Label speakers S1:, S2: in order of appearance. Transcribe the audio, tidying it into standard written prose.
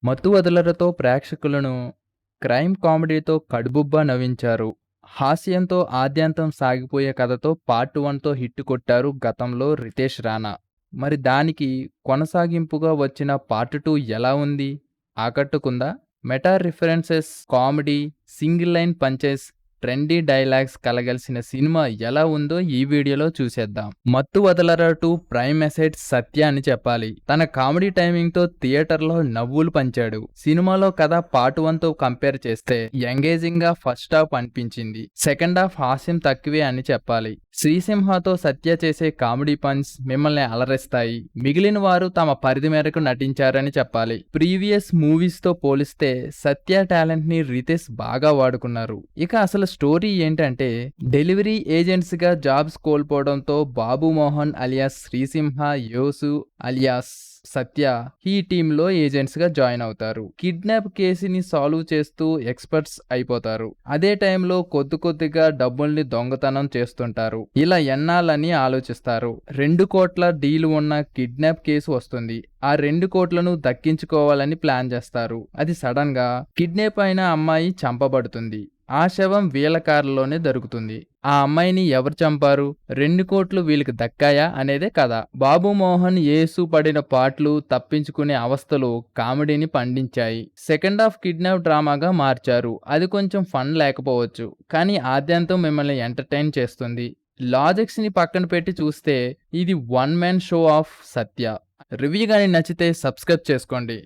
S1: మత్తు వదలరతో ప్రేక్షకులను క్రైమ్ కామెడీతో కడుబుబ్బా నవ్వించారు. హాస్యంతో ఆద్యంతం సాగిపోయే కథతో పార్ట్ 1తో హిట్ కొట్టారు గతంలో రితేష్ రానా. మరి దానికి కొనసాగింపుగా వచ్చిన పార్ట్ 2 ఎలా ఉంది? ఆకట్టుకుందా? Meta references, comedy, single line punches, trendy dialogues కలగలిసిన సినిమా ఎలా ఉందో ఈ వీడియోలో చూసేద్దాం. మత్తు వదలరా 2 ప్రైమ్ అసెట్ సత్య అని చెప్పాలి. తన కామెడీ టైమింగ్ తో థియేటర్లో నవ్వులు పంచాడు. సినిమాలో కథ పార్ట్ 1తో కంపేర్ చేస్తే ఎంగేజింగ్ గా ఫస్ట్ హాఫ్ అనిపించింది. సెకండ్ హాఫ్ హాస్యం తక్కువే అని చెప్పాలి. శ్రీసింహతో సత్య చేసే కామెడీ పంచ్ మిమ్మల్ని అలరిస్తాయి. మిగిలిన వారు తమ పరిధి మేరకు నటించారని చెప్పాలి. ప్రీవియస్ మూవీస్ తో పోలిస్తే సత్య టాలెంట్ ని రితేష్ బాగా వాడుకున్నారు. ఇక అసలు స్టోరీ ఏంటంటే, డెలివరీ ఏజెంట్స్ గా జాబ్స్ కోల్పోవడంతో బాబు మోహన్ అలియాస్ శ్రీసింహ, యోసు అలియాస్ సత్య ఈ టీంలో ఏజెంట్స్ గా జాయిన్ అవుతారు. కిడ్నాప్ కేసుని సాల్వ్ చేస్తూ ఎక్స్పర్ట్స్ అయిపోతారు. అదే టైంలో కొద్దిగా డబ్బుల్ని దొంగతనం చేస్తుంటారు. ఇలా ఎన్నాలని ఆలోచిస్తారు. 2 కోట్ల డీల్ ఉన్న కిడ్నాప్ కేసు వస్తుంది. ఆ 2 కోట్లను దక్కించుకోవాలని ప్లాన్ చేస్తారు. అది సడన్ గా కిడ్నాప్ అయిన అమ్మాయి చంపబడుతుంది. ఆ శవం వీళ్ళ కారులోనే దొరుకుతుంది. ఆ అమ్మాయిని ఎవరు చంపారు? 2 కోట్లు వీళ్ళకి దక్కాయా అనేదే కథ. బాబు మోహన్, యేసు పడిన పాటలు, తప్పించుకునే అవస్థలు కామెడీని పండించాయి. సెకండ్ హాఫ్ కిడ్నాప్ డ్రామాగా మార్చారు. అది కొంచెం ఫన్ లేకపోవచ్చు, కానీ ఆద్యంతం మిమ్మల్ని ఎంటర్టైన్ చేస్తుంది. లాజిక్స్ ని పక్కన పెట్టి చూస్తే ఇది వన్ మ్యాన్ షో ఆఫ్ సత్య. రివ్యూ కానీ నచ్చితే సబ్స్క్రైబ్ చేసుకోండి.